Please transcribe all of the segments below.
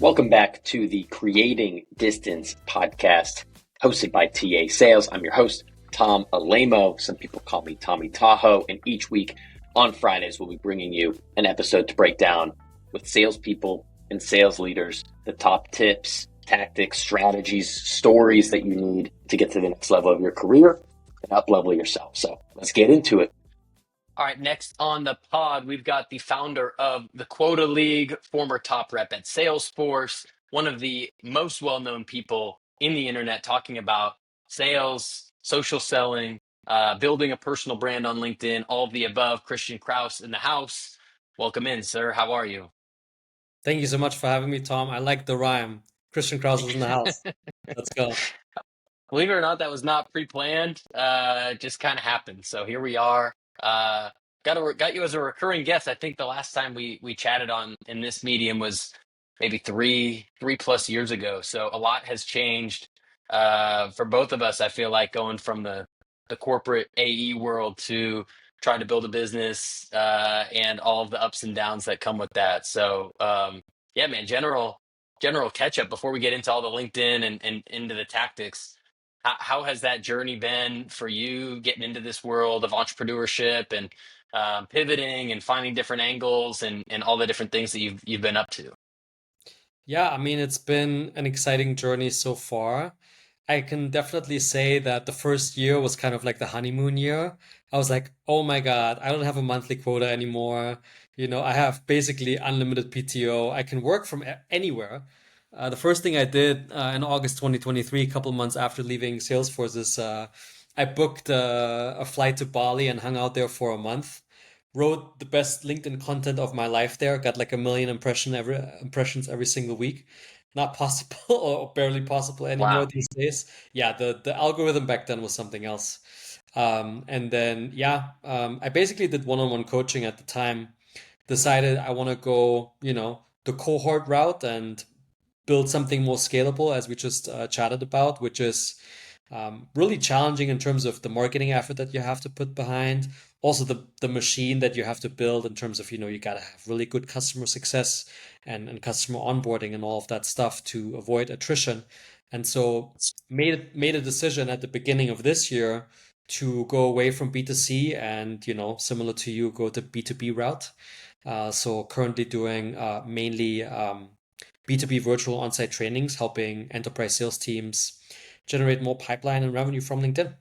Welcome back to the Creating Distance podcast hosted by TA Sales. I'm your host, Tom Alemo. Some people call me Tommy Tahoe. And each week on Fridays, we'll be bringing you an episode to break down with salespeople and sales leaders the top tips, tactics, strategies, stories that you need to get to the next level of your career and up level yourself. So let's get into it. All right, next on the pod, we've got the founder of the Quota League, former top rep at Salesforce, one of the most well-known people in the internet talking about sales, social selling, building a personal brand on LinkedIn, all of the above. Christian Krause in the house. Welcome in, sir. How are you? Thank you so much for having me, Tom. I like the rhyme. Christian Krause is in the house. Let's go. Believe it or not, that was not pre-planned. It just kind of happened. So here we are. Uh, got you as a recurring guest. I think the last time we chatted on in this medium was maybe three plus years ago. So a lot has changed for both of us. I feel like going from the corporate AE world to trying to build a business and all of the ups and downs that come with that. So yeah, man, general catch up before we get into all the LinkedIn and into the tactics. How has that journey been for you getting into this world of entrepreneurship and pivoting and finding different angles and all the different things that you've been up to? Yeah, I mean, it's been an exciting journey so far. I can definitely say that the first year was kind of like the honeymoon year. I was like, oh my God, I don't have a monthly quota anymore. I have basically unlimited PTO. I can work from anywhere. The first thing I did in August 2023, a couple months after leaving Salesforce, is I booked a flight to Bali and hung out there for a month. Wrote the best LinkedIn content of my life there. Got like a million impressions every single week. Not possible or barely possible anymore Wow. these days. Yeah, the algorithm back then was something else. And then yeah, I basically did one-on-one coaching at the time. Decided I want to go, the cohort route and build something more scalable, as we just chatted about, which is really challenging in terms of the marketing effort that you have to put behind. Also, the machine that you have to build in terms of, you got to have really good customer success and customer onboarding and all of that stuff to avoid attrition. And so made a decision at the beginning of this year to go away from B2C and, similar to you, go the B2B route. So currently doing mainly B2B virtual on-site trainings, helping enterprise sales teams generate more pipeline and revenue from LinkedIn.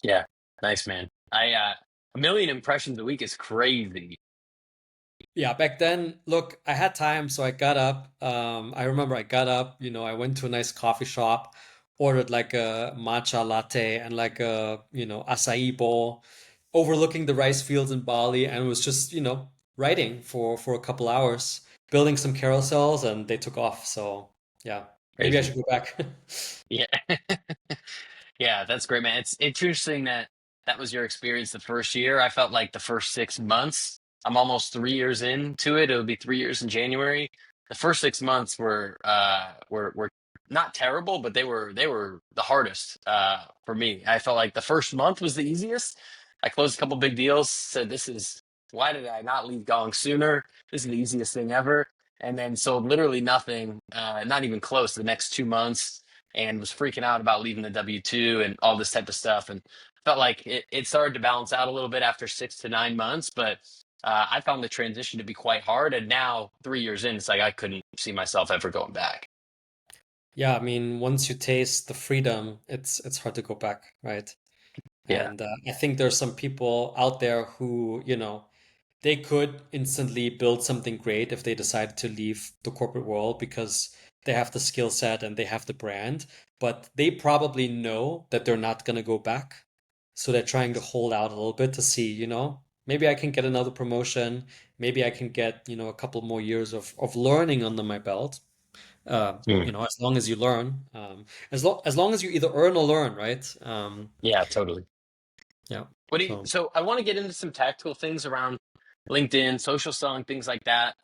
Yeah. Nice, man. I A million impressions a week is crazy. Yeah, back then, look, I had time, so I got up. I remember I got up, I went to a nice coffee shop, ordered like a matcha latte and like a, acai bowl, overlooking the rice fields in Bali, and was just, writing for a couple hours, building some carousels, and they took off. So yeah, maybe I Crazy. should go back. Yeah. Yeah, that's great, man. It's interesting that that was your experience the first year. I felt like the first 6 months, I'm almost 3 years into it. It'll be 3 years in January. The first 6 months were not terrible, but they were the hardest for me. I felt like the first month was the easiest. I closed a couple big deals, said this is why did I not leave Gong sooner? This is the easiest thing ever. And then sold literally nothing, not even close the next 2 months and was freaking out about leaving the W-2 and all this type of stuff. And felt like it started to balance out a little bit after 6 to 9 months, but I found the transition to be quite hard. And now 3 years in, it's like I couldn't see myself ever going back. Yeah, I mean, once you taste the freedom, it's hard to go back, right? Yeah. And I think there's some people out there who, they could instantly build something great if they decided to leave the corporate world because they have the skill set and they have the brand, but they probably know that they're not going to go back. So they're trying to hold out a little bit to see, maybe I can get another promotion. Maybe I can get, a couple more years of learning under my belt. Mm. As long as you learn, as long as you either earn or learn, right? Yeah, totally. Yeah. So. So I want to get into some tactical things around LinkedIn, social selling, things like that.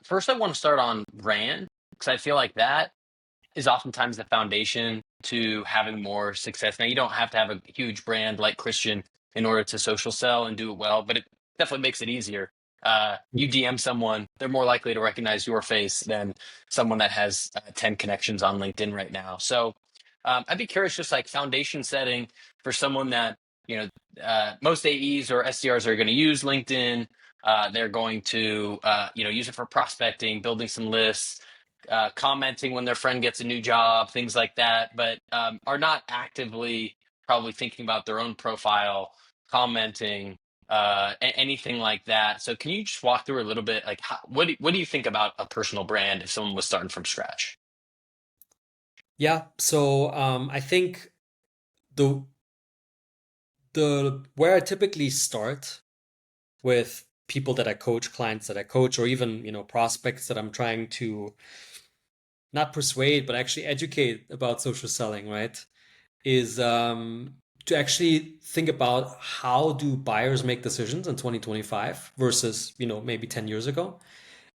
First, I want to start on brand because I feel like that is oftentimes the foundation to having more success. Now, you don't have to have a huge brand like Christian in order to social sell and do it well, but it definitely makes it easier. You DM someone, they're more likely to recognize your face than someone that has 10 connections on LinkedIn right now. So I'd be curious, just like foundation setting for someone that, you know, most AEs or SDRs are going to use LinkedIn. They're going to, use it for prospecting, building some lists, commenting when their friend gets a new job, things like that, but are not actively probably thinking about their own profile, commenting, anything like that. So can you just walk through a little bit, like what do you think about a personal brand if someone was starting from scratch? Yeah. So I think the where I typically start with people that I coach, clients that I coach, or even prospects that I'm trying to not persuade but actually educate about social selling, right? Is to actually think about how do buyers make decisions in 2025 versus maybe 10 years ago.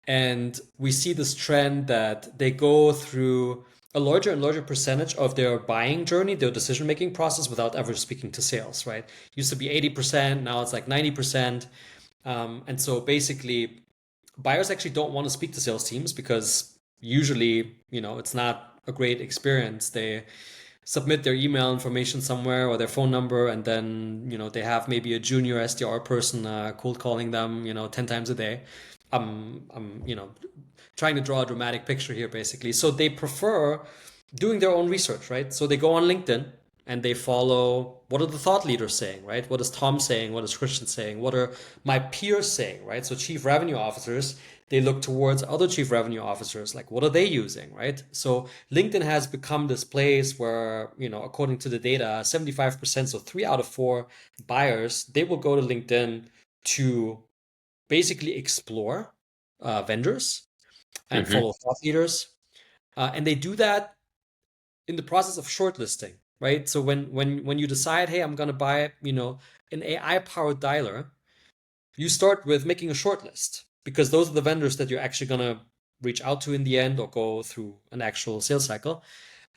And we see this trend that they go through a larger and larger percentage of their buying journey, their decision making process, without ever speaking to sales, right? Used to be 80%, now it's like 90%. And so basically, buyers actually don't want to speak to sales teams because usually, it's not a great experience. They submit their email information somewhere or their phone number, and then they have maybe a junior SDR person cold calling them 10 times a day. I'm trying to draw a dramatic picture here, basically. So they prefer doing their own research, right? So they go on LinkedIn and they follow, what are the thought leaders saying, right? What is Tom saying? What is Christian saying? What are my peers saying, right? So chief revenue officers, they look towards other chief revenue officers, like what are they using, right? So LinkedIn has become this place where, according to the data, 75%, so 3 out of 4 buyers, they will go to LinkedIn to basically explore vendors and Hmm. follow thought leaders. And they do that in the process of shortlisting, right? So when you decide, hey, I'm gonna buy, an AI powered dialer, you start with making a shortlist because those are the vendors that you're actually gonna reach out to in the end or go through an actual sales cycle.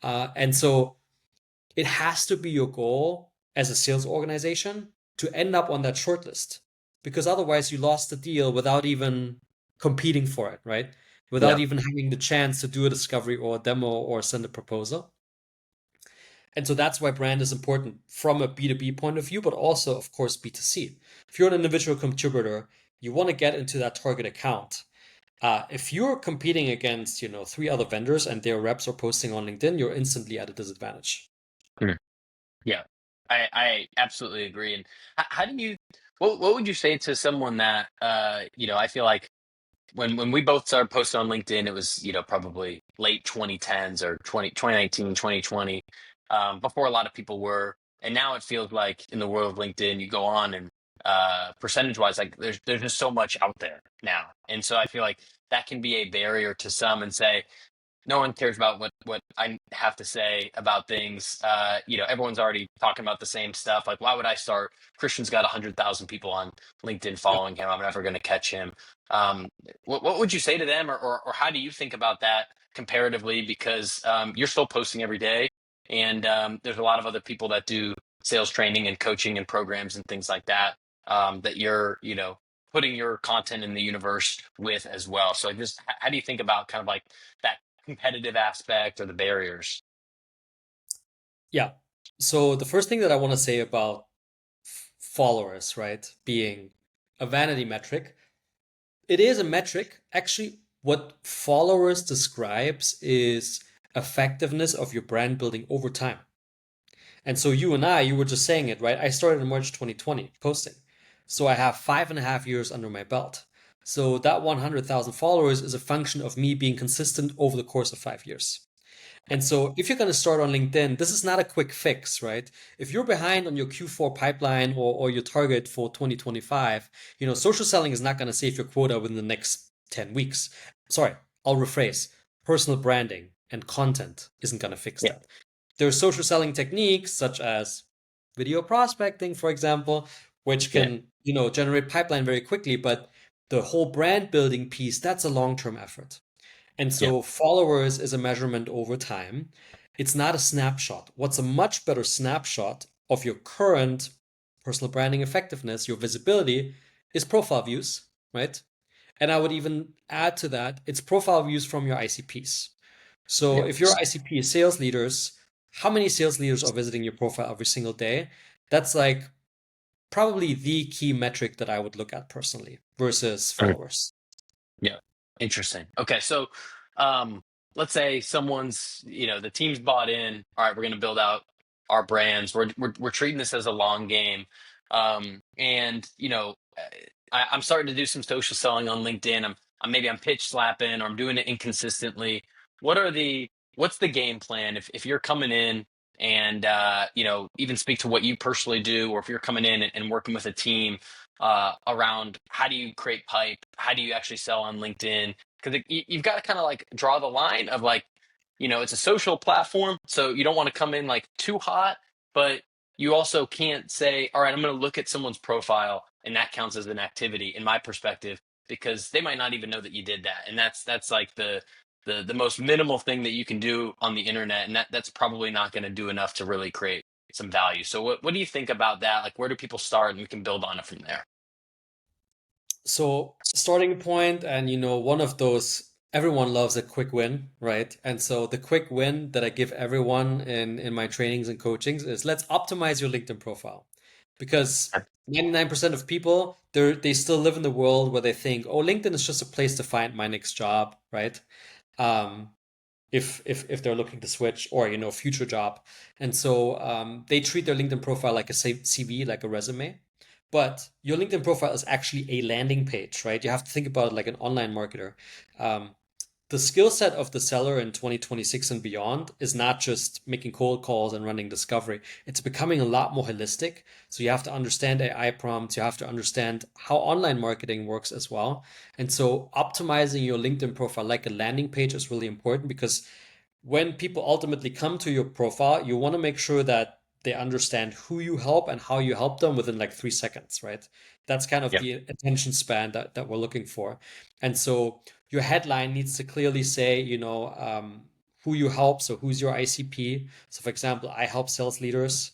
And so it has to be your goal as a sales organization to end up on that shortlist because otherwise you lost the deal without even competing for it, right? Without Yeah. even having the chance to do a discovery or a demo or send a proposal. And so that's why brand is important from a B2B point of view, but also, of course, B2C. If you're an individual contributor, you want to get into that target account. If you're competing against, 3 other vendors and their reps are posting on LinkedIn, you're instantly at a disadvantage. Mhm. Yeah, I absolutely agree. And how do you, what would you say to someone that, I feel like when we both started posting on LinkedIn, it was, probably late 2010s or 2019, 2020, before a lot of people were. And now it feels like in the world of LinkedIn, you go on and percentage wise, like there's just so much out there now. And so I feel like that can be a barrier to some and say, no one cares about what I have to say about things. Everyone's already talking about the same stuff. Like, why would I start? Christian's got 100,000 people on LinkedIn Yeah. following him. I'm never going to catch him. Um, what would you say to them, or how do you think about that comparatively? Because you're still posting every day, and there's a lot of other people that do sales training and coaching and programs and things like that. That you're, putting your content in the universe with as well. So just how do you think about kind of like that competitive aspect or the barriers? Yeah. So the first thing that I want to say about followers, right, being a vanity metric, it is a metric. Actually, what followers describes is effectiveness of your brand building over time. And so you were just saying it, right? I started in March 2020 posting. So I have 5.5 years under my belt. So that 100,000 followers is a function of me being consistent over the course of 5 years. And so if you're going to start on LinkedIn, this is not a quick fix, right? If you're behind on your Q4 pipeline or your target for 2025, social selling is not going to save your quota within the next 10 weeks. Sorry, I'll rephrase. Personal branding and content isn't going to fix Yeah. that. There are social selling techniques such as video prospecting, for example, which Yeah. can, generate pipeline very quickly, but the whole brand building piece, that's a long-term effort. And Yeah. so followers is a measurement over time. It's not a snapshot. What's a much better snapshot of your current personal branding effectiveness, your visibility, is profile views, right? And I would even add to that, it's profile views from your ICPs. So Yeah. if your ICP is sales leaders, how many sales leaders are visiting your profile every single day? That's like probably the key metric that I would look at personally versus followers. Yeah. Interesting. Okay. So, um, let's say someone's, the team's bought in. All right, we're going to build out our brands. We're treating this as a long game. And I'm starting to do some social selling on LinkedIn. I'm pitch slapping, or I'm doing it inconsistently. What's the game plan if you're coming in and even speak to what you personally do, or if you're coming in and working with a team around how do you create pipe, how do you actually sell on LinkedIn? Because you've got to kind of like draw the line of like, it's a social platform, so you don't want to come in like too hot, but you also can't say, all right, I'm going to look at someone's profile and that counts as an activity in my perspective, because they might not even know that you did that, and that's like the most minimal thing that you can do on the internet, and that's probably not going to do enough to really create some value. So what do you think about that? Like, where do people start, and we can build on it from there? So starting point, and one of those, everyone loves a quick win, right? And so the quick win that I give everyone in my trainings and coachings is let's optimize your LinkedIn profile. Because 99% of people, they still live in the world where they think, oh, LinkedIn is just a place to find my next job, right? Um, if they're looking to switch, or future job. And so they treat their LinkedIn profile like a CV, like a resume. But your LinkedIn profile is actually a landing page, right? You have to think about it like an online marketer. Um, the skill set of the seller in 2026 and beyond is not just making cold calls and running discovery. It's becoming a lot more holistic. So you have to understand AI prompts. You have to understand how online marketing works as well. And so optimizing your LinkedIn profile like a landing page is really important, because when people ultimately come to your profile, you want to make sure that they understand who you help and how you help them within like 3 seconds, right? That's kind of Yeah. the attention span that we're looking for. And so your headline needs to clearly say, who you help. So who's your ICP? So for example, I help sales leaders.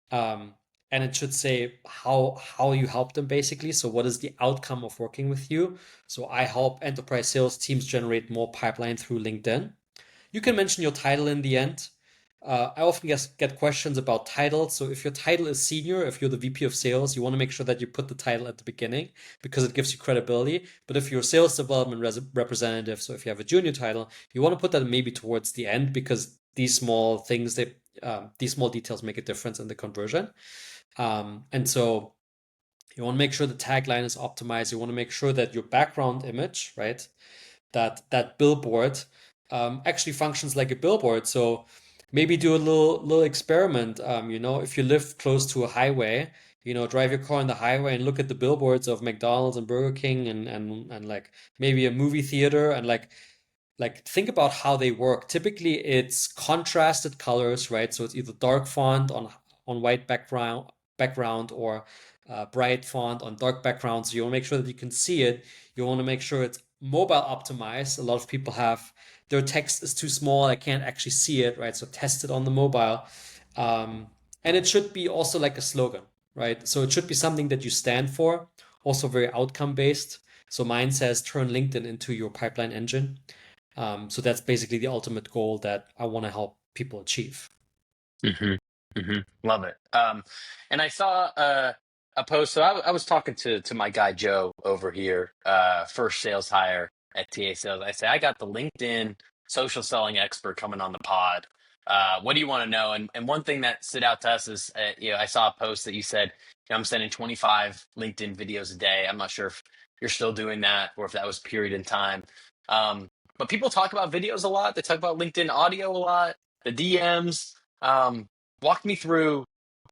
Um, and it should say how you help them basically. So what is the outcome of working with you? So I help enterprise sales teams generate more pipeline through LinkedIn. You can mention your title in the end. I often get questions about titles. So if your title is senior, if you're the VP of sales, you want to make sure that you put the title at the beginning, because it gives you credibility. But if you're a sales development representative, so if you have a junior title, you want to put that maybe towards the end, because these small things, these small details make a difference in the conversion. And so you want to make sure the tagline is optimized. You want to make sure that your background image, right, that billboard actually functions like a billboard. So maybe do a little experiment. If you live close to a highway, drive your car on the highway and look at the billboards of McDonald's and Burger King and like maybe a movie theater, and like think about how they work. Typically, it's contrasted colors, right? So it's either dark font on white background, or bright font on dark background. So you want to make sure that you can see it. You want to make sure it's mobile optimized. A lot of people have their text is too small. I can't actually see it, right? So test it on the mobile. And it should be also like a slogan, right? So it should be something that you stand for, also very outcome based. So mine says turn LinkedIn into your pipeline engine. So that's basically the ultimate goal that I want to help people achieve. Hmm. Love it. And I saw a post. So I was talking to my guy Joe over here, first sales hire at TA Sales. I say I got the LinkedIn social selling expert coming on the pod. What do you want to know? And one thing that stood out to us is, I saw a post that you said, I'm sending 25 LinkedIn videos a day. I'm not sure if you're still doing that, or if that was period in time. Um, but people talk about videos a lot. They talk about LinkedIn audio a lot, the DMs. Um, Walk me through,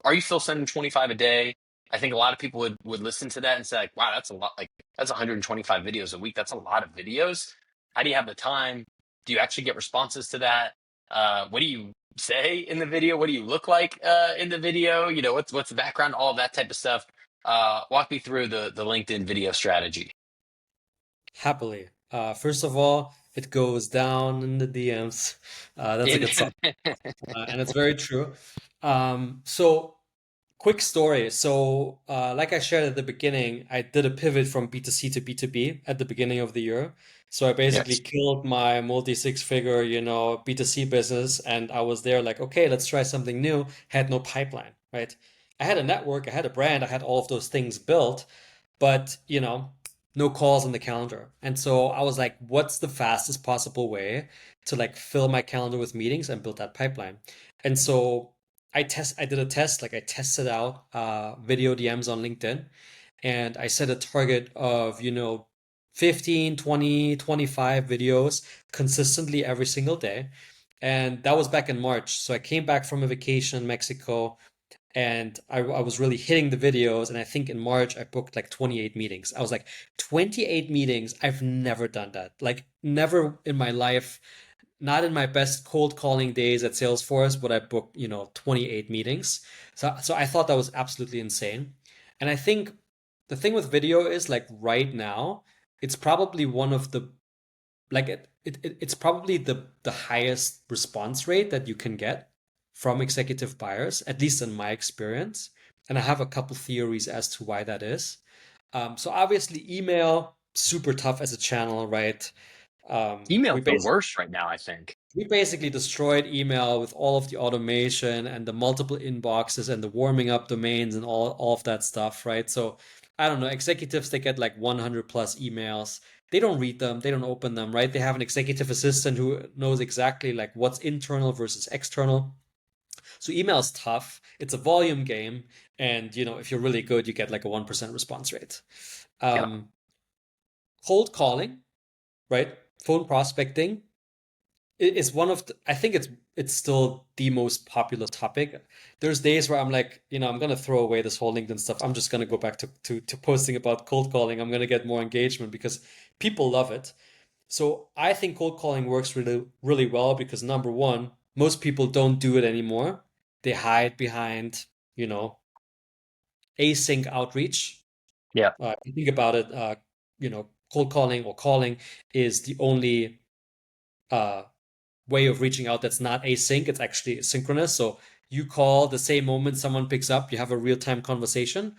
are you still sending 25 a day? I think a lot of people would listen to that and say, like, wow, that's a lot. Like, that's 125 videos a week. That's a lot of videos. How do you have the time? Do you actually get responses to that? What do you say in the video? What do you look like in the video? What's the background? All of that type of stuff. Walk me through the LinkedIn video strategy. Happily. First of all, it goes down in the DMs. That's a In- good song. And it's very true. So Quick story. So, like I shared at the beginning, I did a pivot from B2C to B2B at the beginning of the year. So I basically Yes. killed my multi six figure, B2C business, and I was there like, okay, let's try something new. Had no pipeline, right? I had a network, I had a brand, I had all of those things built, but no calls on the calendar. And so I was like, what's the fastest possible way to like fill my calendar with meetings and build that pipeline? And so I did a test, like I tested out video DMs on LinkedIn, and I set a target of 15, 20, 25 videos consistently every single day. And that was back in March. So I came back from a vacation in Mexico, and I was really hitting the videos. And I think in March I booked like 28 meetings. I was like, 28 meetings. I've never done that. Like, never in my life, not in my best cold calling days at Salesforce, but I booked, 28 meetings. So I thought that was absolutely insane. And I think the thing with video is like right now, it's probably one of the like it's probably the highest response rate that you can get from executive buyers, at least in my experience. And I have a couple theories as to why that is. So obviously, email super tough as a channel, right? We Email's the basically worst right now, I think. we basically destroyed email with all of the automation and the multiple inboxes and the warming up domains and all of that stuff, right? So I don't know, executives, they get like 100 plus emails. They don't read them, they don't open them, right? They have an executive assistant who knows exactly like what's internal versus external. So email is tough. It's a volume game. And if you're really good, you get like a 1% response rate. Yeah. Um, Cold calling, right? Phone prospecting is one of I think it's still the most popular topic. There's days where I'm like, I'm gonna throw away this whole LinkedIn stuff. I'm just gonna go back to posting about cold calling. I'm gonna get more engagement because people love it. So I think cold calling works really, really well because number one, most people don't do it anymore. They hide behind, you know, async outreach. Yeah. If you think about it, cold calling or calling is the only uh, way of reaching out that's not async. It's actually synchronous. So you call the same moment someone picks up, you have a real time conversation.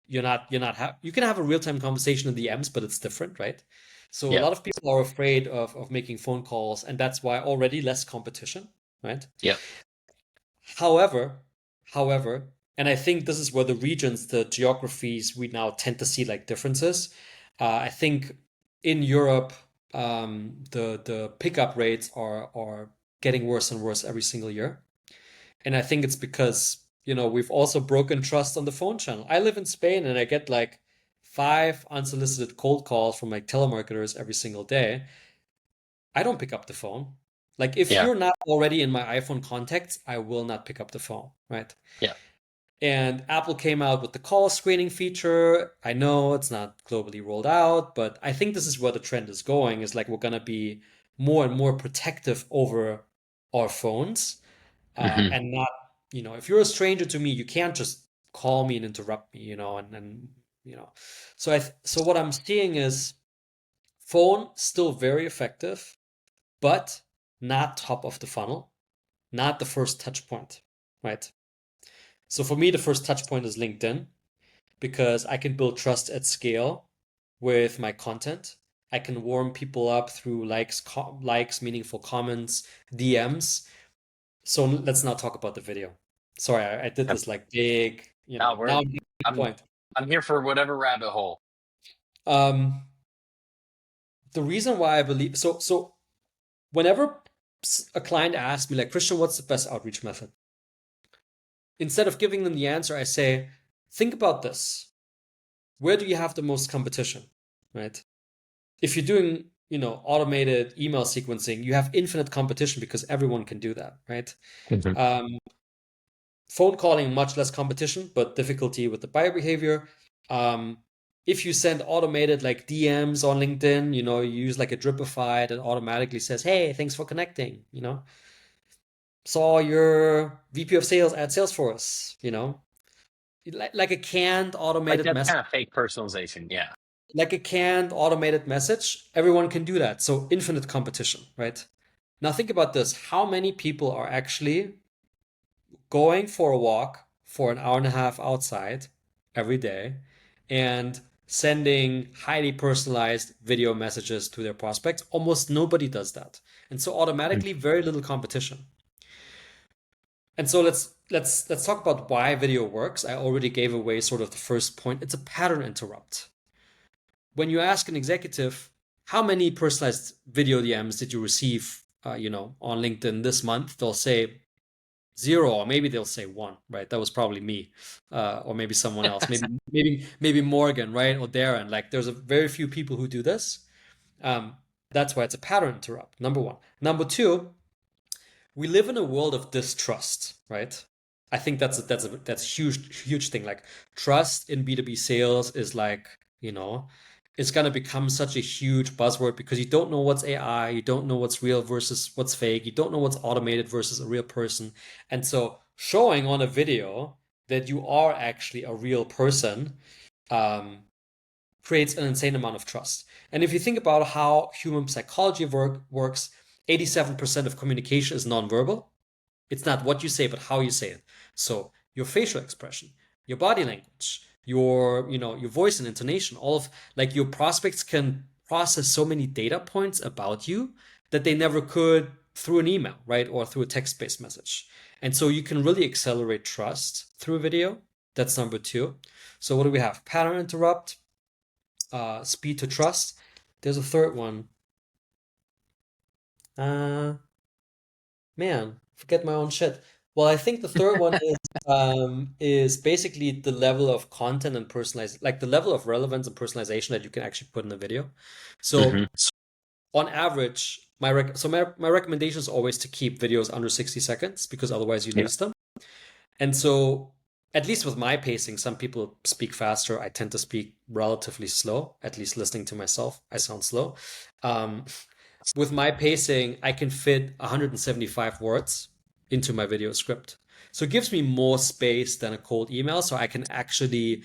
You can have a real time conversation in the M's, but it's different, right? So a Yeah. lot of people are afraid of making phone calls, and that's why already less competition, right? Yeah. However, however, and I think this is where the regions, the geographies, we now tend to see like differences. I think in Europe, the pickup rates are getting worse and worse every single year, and I think it's because we've also broken trust on the phone channel. I live in Spain, and I get like 5 unsolicited cold calls from like telemarketers every single day. I don't pick up the phone. Like, if Yeah. you're not already in my iPhone contacts, I will not pick up the phone, right? Yeah. And Apple came out with the call screening feature. I know it's not globally rolled out, but I think this is where the trend is going, is like we're going to be more and more protective over our phones. Hmm. And not, if you're a stranger to me, you can't just call me and interrupt me, and so what I'm seeing is phone still very effective, but not top of the funnel, not the first touch point, right? So for me, the first touch point is LinkedIn because I can build trust at scale with my content. I can warm people up through likes, meaningful comments, DMs. So let's now talk about the video. Sorry, I did Yeah. this like big, No, now we're I'm getting to the I'm point. I'm here for whatever rabbit hole. Um, the reason why I believe so whenever a client asks me like, Christian, what's the best outreach method? Instead of giving them the answer, I say, think about this. Where do you have the most competition, right? If you're doing, automated email sequencing, you have infinite competition because everyone can do that, right? Mhm. Um, Phone calling, much less competition, but difficulty with the buyer behavior. Um, if you send automated like DMs on LinkedIn, you use like a Dripify that automatically says, "Hey, thanks for connecting." Saw your VP of sales at Salesforce. Like a canned Like automated that's message. kind of fake personalization. Yeah. Like a canned automated message, everyone can do that. So infinite competition, right? Now think about this. How many people are actually going for a walk for an hour and a half outside every day and sending highly personalized video messages to their prospects. Almost nobody does that. And so automatically very little competition. And so let's talk about why video works. I already gave away sort of the first point. It's a pattern interrupt. When you ask an executive, how many personalized video DMs did you receive, on LinkedIn this month? They'll say zero, or maybe they'll say one, right? That was probably me, or maybe someone else, maybe Morgan, right, or Darren. Like, there's a very few people who do this. That's why it's a pattern interrupt. Number one. Number two, we live in a world of distrust, right? I think that's a huge thing. Like, trust in B2B sales is like, it's gonna become such a huge buzzword because you don't know what's AI, you don't know what's real versus what's fake, you don't know what's automated versus a real person. And so showing on a video that you are actually a real person creates an insane amount of trust. And if you think about how human psychology works, 87% of communication is nonverbal. It's not what you say, but how you say it. So your facial expression, your body language, your voice and intonation, all of, like, your prospects can process so many data points about you that they never could through an email, right? Or through a text-based message. And so you can really accelerate trust through video. That's number two. So what do we have? Pattern interrupt, speed to trust. There's a third one. Man, forget my own shit. Well, I think the third one is basically the level of content and like the level of relevance and personalization that you can actually put in a video. So on average, my recommendation is always to keep videos under 60 seconds because otherwise you lose them. And so, at least with my pacing, some people speak faster. I tend to speak relatively slow, at least listening to myself. I sound slow. With my pacing, I can fit 175 words into my video script. So it gives me more space than a cold email, so I can actually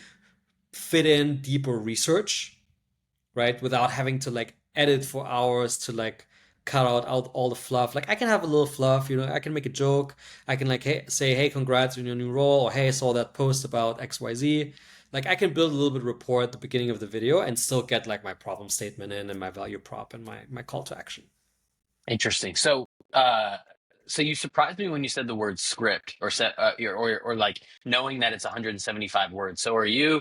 fit in deeper research, right? Without having to like edit for hours to like cut out all the fluff. Like, I can have a little fluff, I can make a joke. I can like say, hey, congrats on your new role, or hey, I saw that post about XYZ. Like, I can build a little bit of rapport at the beginning of the video and still get like my problem statement in and my value prop and my call to action. Interesting. So you surprised me when you said the word script or like knowing that it's 175 words. So are you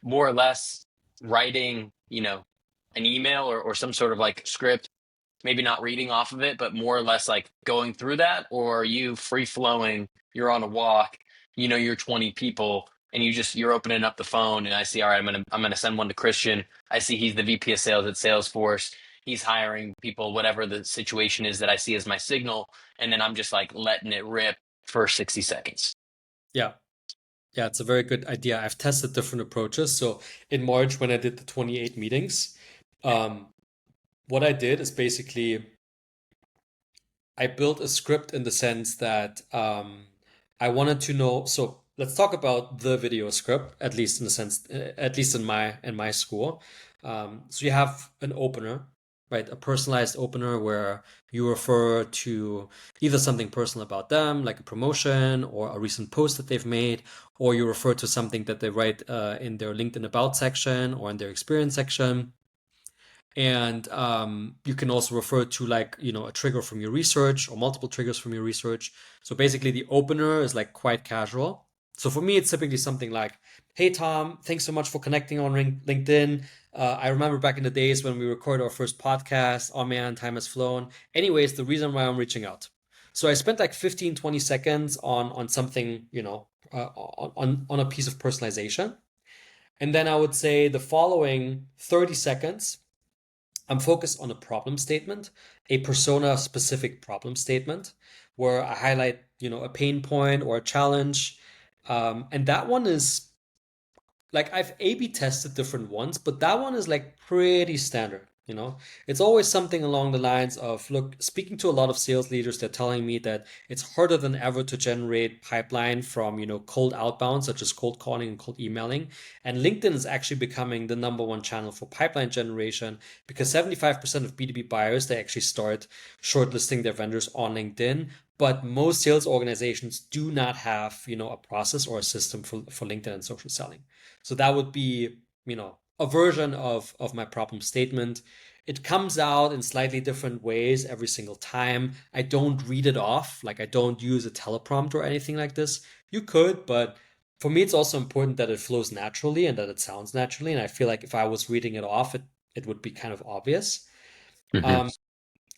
more or less writing, an email or some sort of like script, maybe not reading off of it, but more or less like going through that? Or are you free flowing, you're on a walk, you're 20 people and you're opening up the phone and I see, all right, I'm gonna send one to Christian. I see he's the VP of sales at Salesforce. He's hiring people, whatever the situation is that I see as my signal. And then I'm just like letting it rip for 60 seconds. Yeah. Yeah, it's a very good idea. I've tested different approaches. So in March, when I did the 28 meetings, what I did is basically I built a script in the sense that I wanted to know. So let's talk about the video script, at least in the sense, at least in my school. So you have an opener, right? A personalized opener where you refer to either something personal about them, like a promotion or a recent post that they've made, or you refer to something that they write in their LinkedIn About section or in their experience section. And you can also refer to like, a trigger from your research or multiple triggers from your research. So basically the opener is like quite casual. So for me, it's typically something like, hey, Tom, thanks so much for connecting on LinkedIn. I remember back in the days when we recorded our first podcast. Oh man, time has flown. Anyways, the reason why I'm reaching out. So I spent like 15, 20 seconds on something, on a piece of personalization. And then I would say the following 30 seconds, I'm focused on a problem statement, a persona specific problem statement where I highlight, a pain point or a challenge. And that one is like, I've A/B tested different ones, but that one is like pretty standard. You know, it's always something along the lines of, look, speaking to a lot of sales leaders, they're telling me that it's harder than ever to generate pipeline from, cold outbound, such as cold calling and cold emailing. And LinkedIn is actually becoming the number one channel for pipeline generation because 75% of B2B buyers, they actually start shortlisting their vendors on LinkedIn. But most sales organizations do not have, a process or a system for LinkedIn and social selling. So that would be, a version of my problem statement. It comes out in slightly different ways every single time. I don't read it off, like I don't use a teleprompter or anything like this. You could, but for me, it's also important that it flows naturally and that it sounds naturally. And I feel like if I was reading it off, it would be kind of obvious. Hmm. Um,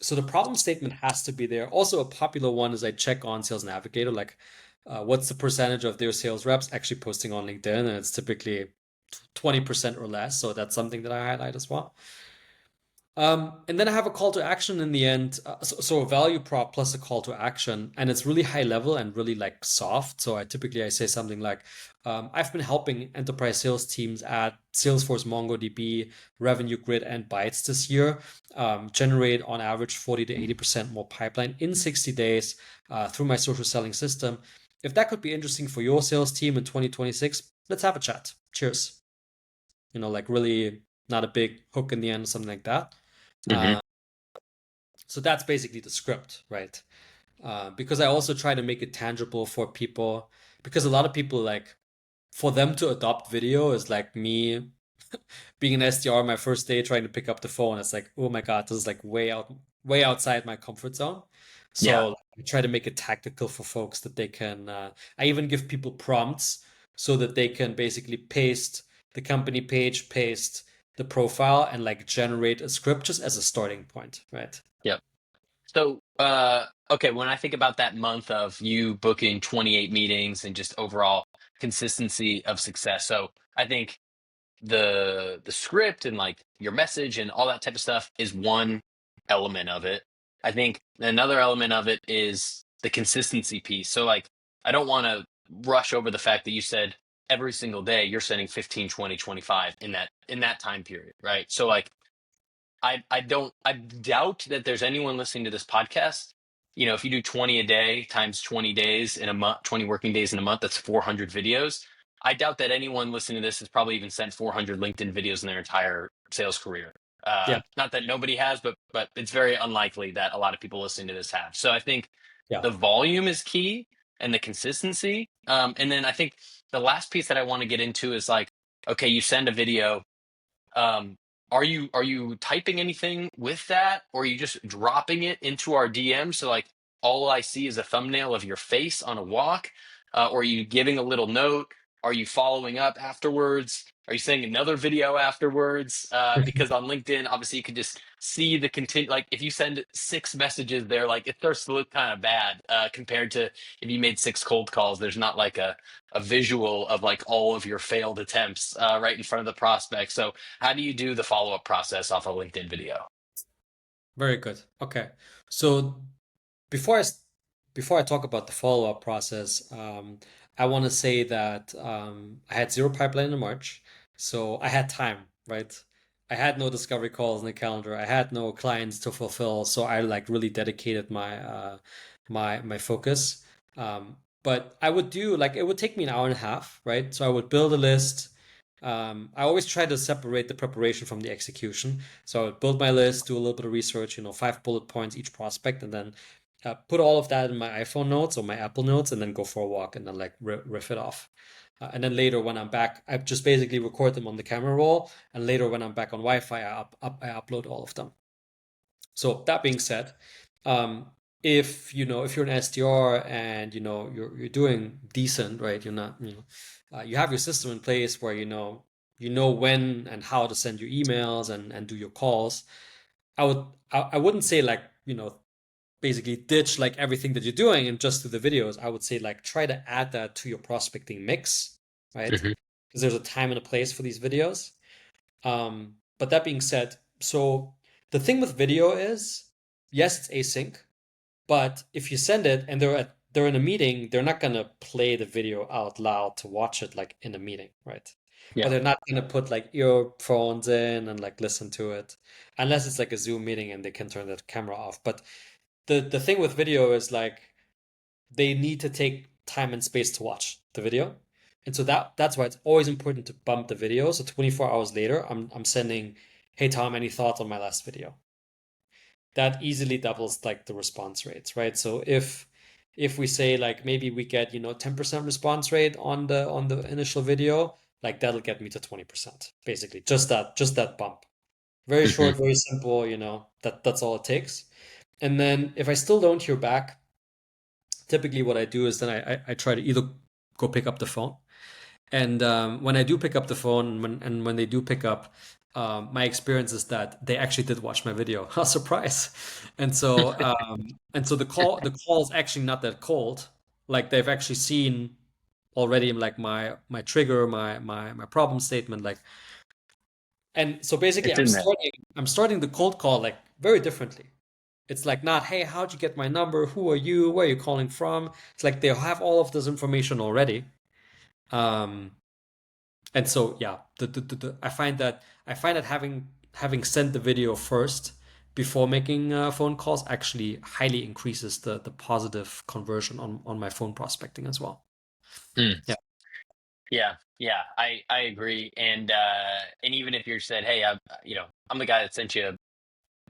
so the problem statement has to be there. Also, a popular one is I check on Sales Navigator, like what's the percentage of their sales reps actually posting on LinkedIn, and it's typically 20% or less. So that's something that I highlight as well. And then I have a call to action in the end. So a value prop plus a call to action, and it's really high level and really like soft. So I say something like, I've been helping enterprise sales teams at Salesforce, MongoDB, Revenue Grid, and Bytes this year, generate on average 40 to 80% more pipeline in 60 days through my social selling system. If that could be interesting for your sales team in 2026, let's have a chat. Cheers. Like really not a big hook in the end or something like that. Hmm. So that's basically the script, right? Because I also try to make it tangible for people, because a lot of people, like, for them to adopt video is like me being an SDR my first day trying to pick up the phone. It's like, oh my God, this is like way outside my comfort zone. Yeah. So I try to make it tactical for folks that they can, I even give people prompts so that they can basically paste the company page, paste the profile, and like generate a script just as a starting point, right? Yep. So, okay, when I think about that month of you booking 28 meetings and just overall consistency of success, so I think the script and like your message and all that type of stuff is one element of it. I think another element of it is the consistency piece. So like I don't want to rush over the fact that you said every single day you're sending 15, 20, 25 in that time period, right? So like I doubt that there's anyone listening to this podcast. You know, if you do 20 a day times 20 days in a month, 20 working days in a month, that's 400 videos. I doubt that anyone listening to this has probably even sent 400 LinkedIn videos in their entire sales career. Yeah, Not that nobody has, but it's very unlikely that a lot of people listening to this have. So I think yeah. the volume is key and the consistency. And then I think the last piece that I want to get into is like, okay, you send a video, um, are you typing anything with that, or are you just dropping it into our DM? So like all I see is a thumbnail of your face on a walk, or are you giving a little note? Are you following up afterwards? Are you sending another video afterwards? Because on LinkedIn, obviously, you can just see the content. Like if you send 6 messages there, like it starts to look kind of bad compared to if you made 6 cold calls. There's not like a visual of like all of your failed attempts right in front of the prospect. So how do you do the follow up process off a LinkedIn video? Very good. Okay. So before before I talk about the follow-up process, I want to say that I had zero pipeline in March, so I had time, right? I had no discovery calls in the calendar. I had no clients to fulfill, so I like really dedicated my focus. But I would do like it would take me an hour and a half, right? So I would build a list. I always try to separate the preparation from the execution. So I would build my list, do a little bit of research, 5 bullet points each prospect, and then put all of that in my iPhone notes or my Apple notes, and then go for a walk and then like riff it off. And then later when I'm back, I just basically record them on the camera roll. And later when I'm back on Wi-Fi, I upload all of them. So that being said, um, if you're an SDR and you're doing decent, right? You're not, you have your system in place where you know when and how to send your emails and do your calls. I wouldn't say like basically ditch like everything that you're doing and just do the videos. I would say like try to add that to your prospecting mix, right? Hmm. Because there's a time and a place for these videos. But that being said, so the thing with video is, yes, it's async, but if you send it and they're in a meeting, they're not gonna play the video out loud to watch it like in a meeting, right? but Yeah. they're not gonna put like earphones in and like listen to it unless it's like a Zoom meeting and they can turn the camera off. But the thing with video is like they need to take time and space to watch the video. And so that's why it's always important to bump the video. So 24 hours later, I'm sending, hey Tom, any thoughts on my last video? That easily doubles like the response rates, right? So if we say like maybe we get 10% response rate on the initial video, like that'll get me to 20%, basically. Just that bump. Very Hmm. short, very simple, that's all it takes. And then if I still don't hear back, typically what I do is then I try to either go pick up the phone. And when I do pick up the phone, and when they do pick up, my experience is that they actually did watch my video. A surprise! And so the call is actually not that cold. Like they've actually seen already like my trigger, my problem statement. Like, and so basically It's in there. I'm starting the cold call like very differently. It's like not, hey, how'd you get my number? Who are you? Where are you calling from? It's like they'll have all of this information already. Um, and so yeah, I find that having sent the video first before making phone calls actually highly increases the positive conversion on my phone prospecting as well. Mm. Yeah. Yeah, yeah, I agree. And even if you said, "Hey, I'm the guy that sent you,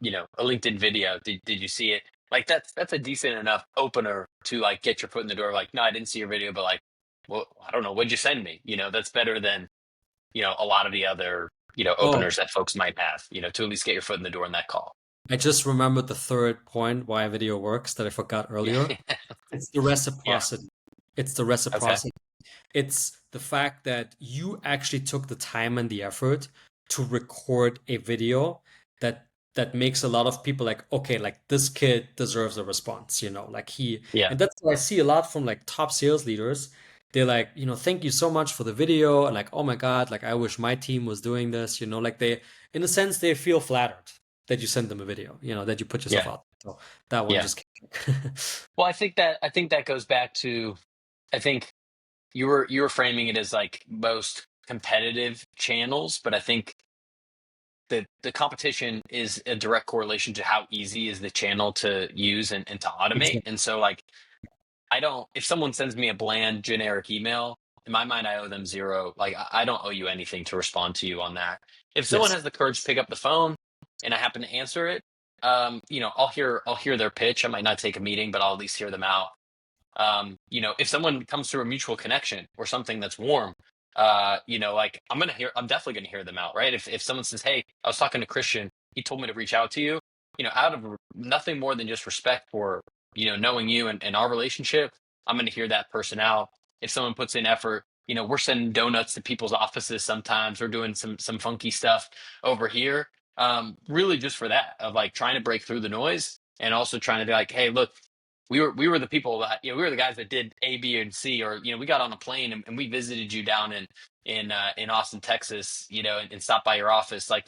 a LinkedIn video. Did you see it?" Like that's a decent enough opener to like get your foot in the door. Like, no, I didn't see your video, but like, well, I don't know, what'd you send me? That's better than a lot of the other Oh, openers that folks might have. To at least get your foot in the door in that call. I just remembered the third point why video works that I forgot Yeah, earlier. It's the yeah, reciprocity. It's the okay, reciprocity. It's the fact that you actually took the time and the effort to record a video that that makes a lot of people like, okay, like this kid deserves a response, like yeah, and that's what I see a lot from like top sales leaders. They're like, thank you so much for the video, and like, oh my God, like I wish my team was doing this, like in a sense, they feel flattered that you send them a video, that you put yourself yeah, out. So that one yeah. just Well, I think that goes back to I think you were framing it as like most competitive channels, but I think the competition is a direct correlation to how easy is the channel to use and to automate. exactly. And so like I don't if someone sends me a bland generic email, in my mind I owe them zero. Like I don't owe you anything to respond to you on that. If someone Yes. has the courage to pick up the phone and I happen to answer it, I'll hear their pitch. I might not take a meeting, but I'll at least hear them out. If someone comes through a mutual connection or something that's warm, like I'm definitely gonna hear them out, right? If someone says, "Hey, I was talking to Christian, he told me to reach out to you," out of nothing more than just respect for knowing you and our relationship, I'm gonna hear that person out. If someone puts in effort, we're sending donuts to people's offices sometimes. We're doing some funky stuff over here, really just for that of like trying to break through the noise and also trying to be like, "Hey, look, we were the people that we were the guys that did A, B, and C, or we got on a plane and we visited you down in Austin, Texas, and stopped by your office. Like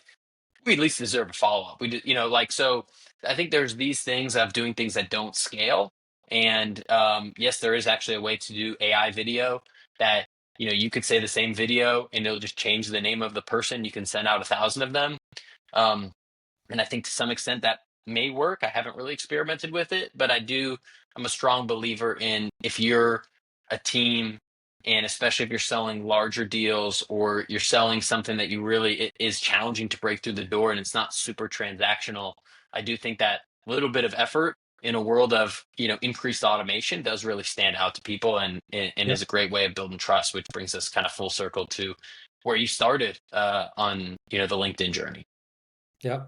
we at least deserve a follow up. We did, like so. I think there's these things of doing things that don't scale, and yes, there is actually a way to do AI video that you could say the same video and it'll just change the name of the person. You can send out 1,000 of them. Um, and I think to some extent that may work. I haven't really experimented with it, but I'm a strong believer in if you're a team and especially if you're selling larger deals or you're selling something that you really it is challenging to break through the door and it's not super transactional. I do think that little bit of effort in a world of increased automation does really stand out to people and Yeah. is a great way of building trust, which brings us kind of full circle to where you started on the LinkedIn journey. Yeah.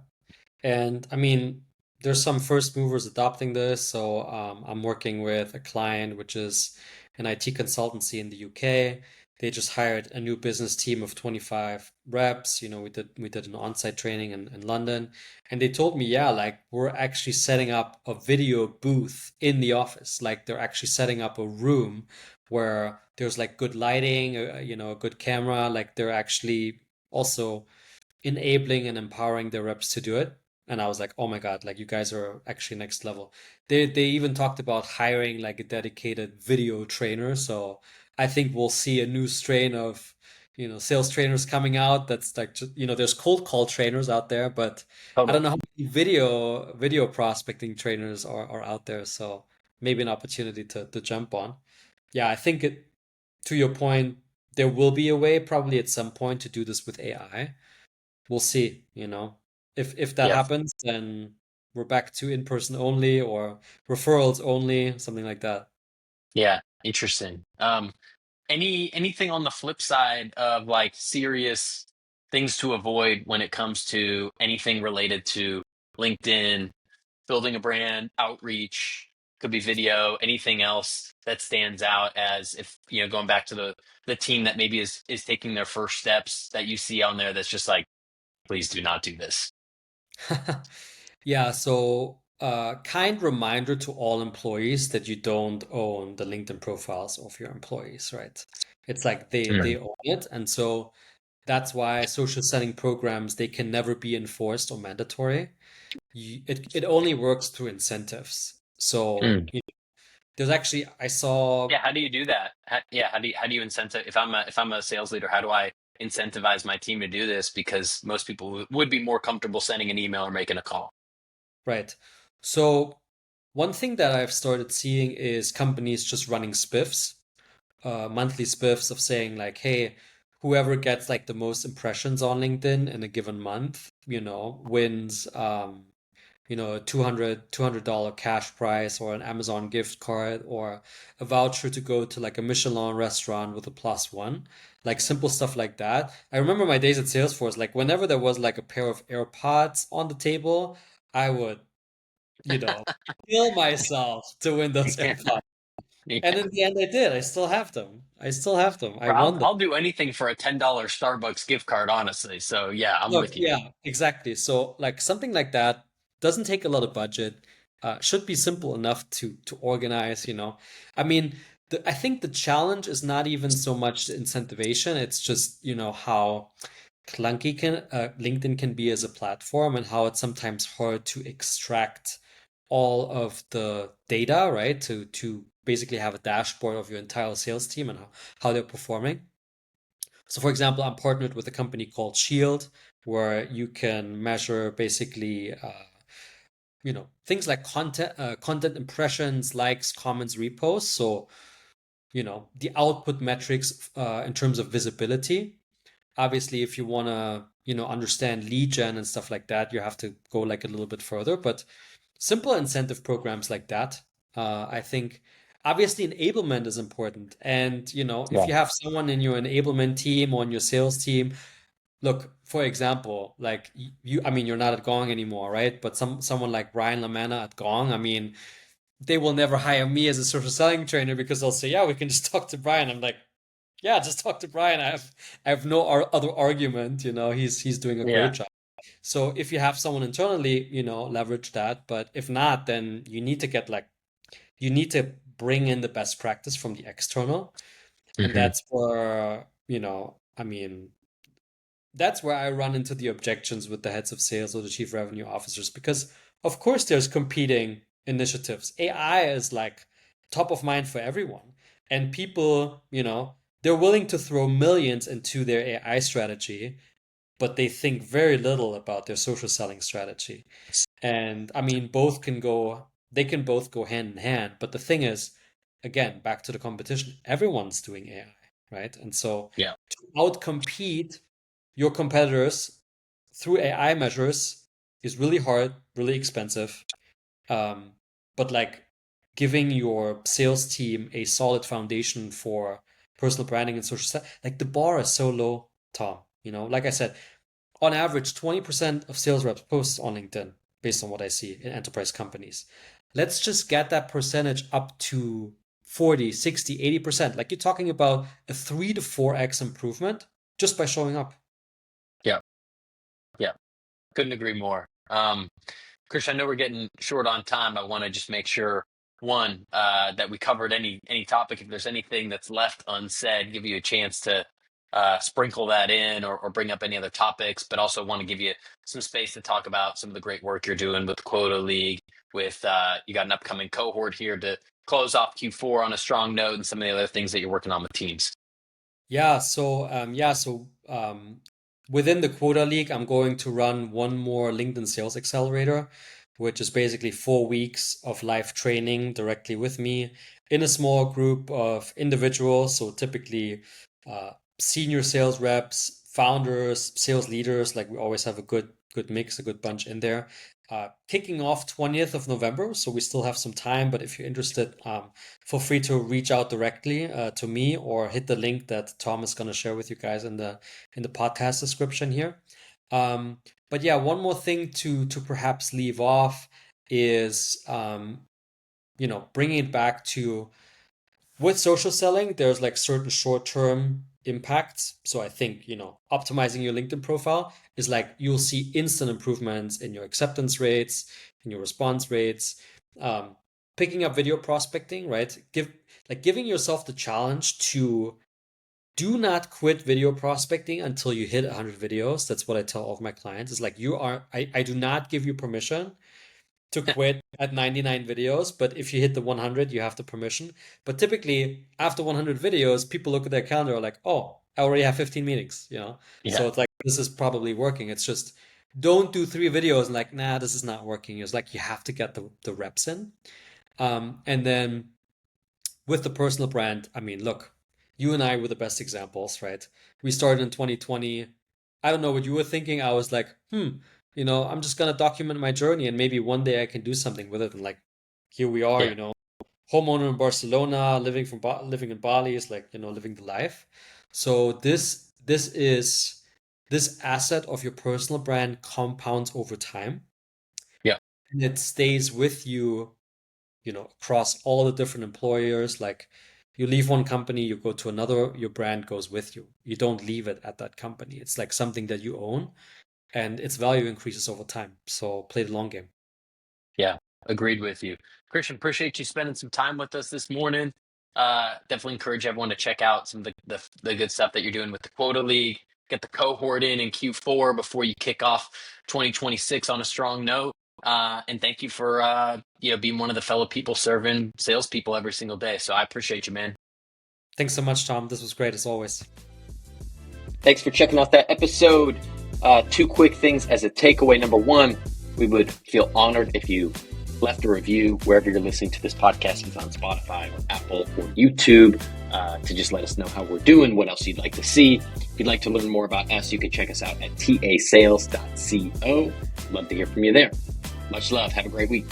And I mean, there's some first movers adopting this. So I'm working with a client, which is an IT consultancy in the UK. They just hired a new business team of 25 reps. We did an on-site training in London, and they told me, yeah, like we're actually setting up a video booth in the office. Like they're actually setting up a room where there's like good lighting, a good camera. Like they're actually also enabling and empowering their reps to do it. And I was like, oh my God, like you guys are actually next level. They even talked about hiring like a dedicated video trainer. So I think we'll see a new strain of, sales trainers coming out. That's like just, there's cold call trainers out there, but I Totally. don't know how many video prospecting trainers are out there. So maybe an opportunity to jump on. Yeah, I think to your point, there will be a way probably at some point to do this with AI. We'll see. If that Yeah. happens, then we're back to in-person only or referrals only, something like that. Yeah. Interesting. Anything on the flip side of like serious things to avoid when it comes to anything related to LinkedIn, building a brand, outreach, could be video, anything else that stands out as if, going back to the team that maybe is taking their first steps that you see on there that's just like, please do not do this. Yeah, so kind reminder to all employees that you don't own the LinkedIn profiles of your employees, right? It's like they Mm, own it, and so that's why social selling programs they can never be enforced or mandatory. It only works through incentives. So mm. there's actually I saw Yeah, how do you do that? Yeah, how do you incentive if I'm a sales leader, how do I incentivize my team to do this? Because most people would be more comfortable sending an email or making a call. right. So one thing that I've started seeing is companies just running spiffs, monthly spiffs of saying like, hey, whoever gets like the most impressions on LinkedIn in a given month, wins a $200 cash prize or an Amazon gift card or a voucher to go to like a Michelin restaurant with a plus one, like simple stuff like that. I remember my days at Salesforce, like whenever there was like a pair of AirPods on the table, I would, you know, kill myself to win those Yeah, AirPods. And yeah. in the end, I did. I still have them. I still have them. I Bro, won them. I'll do anything for a $10 Starbucks gift card, honestly. So yeah, I'm Look, with you. yeah, exactly. So like something like that doesn't take a lot of budget. Should be simple enough to organize. I mean, I think the challenge is not even so much the incentivation. It's just, how clunky can LinkedIn can be as a platform and how it's sometimes hard to extract all of the data, right? To basically have a dashboard of your entire sales team and how they're performing. So, for example, I'm partnered with a company called Shield, where you can measure basically, things like content impressions, likes, comments, reposts. So, the output metrics in terms of visibility. Obviously, if you want to, understand lead gen and stuff like that, you have to go like a little bit further. But simple incentive programs like that, I think obviously enablement is important. And, if Yeah. you have someone in your enablement team or on your sales team, look, for example, like I mean, you're not at Gong anymore, right? But someone like Brian Lamana at Gong, I mean, they will never hire me as a social selling trainer because they'll say, yeah, we can just talk to Brian. I'm like, yeah, just talk to Brian. I have no other argument, he's doing a great Yeah. job. So if you have someone internally, leverage that. But if not, then you need to bring in the best practice from the external. And Hmm. that's where, I mean, that's where I run into the objections with the heads of sales or the chief revenue officers because of course there's competing initiatives. AI is like top of mind for everyone. And people, they're willing to throw millions into their AI strategy, but they think very little about their social selling strategy. And I mean, they can both go hand in hand. But the thing is, again, back to the competition, everyone's doing AI, right? And so Yeah. to outcompete your competitors through AI measures is really hard, really expensive. Um, but like giving your sales team a solid foundation for personal branding and social stuff, like the bar is so low, Tom. Like I said, on average, 20% of sales reps post on LinkedIn based on what I see in enterprise companies. Let's just get that percentage up to 40, 60, 80%. Like you're talking about a 3 to 4x improvement just by showing up. Yeah. Yeah. Couldn't agree more. Chris, I know we're getting short on time. I want to just make sure, one, that we covered any topic. If there's anything that's left unsaid, give you a chance to sprinkle that in or bring up any other topics. But also want to give you some space to talk about some of the great work you're doing with the Quota League. With you got an upcoming cohort here to close off Q4 on a strong note, and some of the other things that you're working on with teams. So within the Quota League, I'm going to run one more LinkedIn Sales Accelerator, which is basically 4 weeks of live training directly with me in a small group of individuals. So typically, uh, senior sales reps, founders, sales leaders. Like we always have a good mix, a good bunch in there. Kicking off 20th of November, so we still have some time. But if you're interested, feel free to reach out directly to me or hit the link that Tom is going to share with you guys in the podcast description here. Um, but yeah, one more thing to perhaps leave off is bringing it back to with social selling. There's like certain short-term impacts. So I think optimizing your LinkedIn profile is like you'll see instant improvements in your acceptance rates, in your response rates. Um, Picking up video prospecting, right? Giving yourself the challenge to do not quit video prospecting until you hit 100 videos. That's what I tell all of my clients. Is like I do not give you permission to quit at 99 videos, but if you hit the 100, you have the permission. But typically, after 100 videos, people look at their calendar are like, oh, I already have 15 meetings. So Yeah. it's like, this is probably working. It's just don't do 3 videos and like, nah, this is not working. It's like you have to get the reps in. And then with the personal brand, I mean, look, you and I were the best examples, right? We started in 2020. I don't know what you were thinking. I was like, I'm just gonna document my journey and maybe one day I can do something with it. And like, here we are, Yeah. homeowner in Barcelona, living in Bali is like, living the life. So this asset of your personal brand compounds over time Yeah. and it stays with you across all the different employers. Like you leave one company, you go to another, your brand goes with you. You don't leave it at that company. It's like something that you own and its value increases over time. So play the long game. Yeah, agreed with you. Christian, appreciate you spending some time with us this morning. Definitely encourage everyone to check out some of the good stuff that you're doing with the Quota League. Get the cohort in Q4 before you kick off 2026 on a strong note. And thank you for being one of the fellow people serving salespeople every single day. So I appreciate you, man. Thanks so much, Tom. This was great as always. Thanks for checking out that episode. Two quick things as a takeaway. Number one, we would feel honored if you left a review wherever you're listening to this podcast, if on Spotify or Apple or YouTube, to just let us know how we're doing, what else you'd like to see. If you'd like to learn more about us, you can check us out at tasales.co. Love to hear from you there. Much love. Have a great week.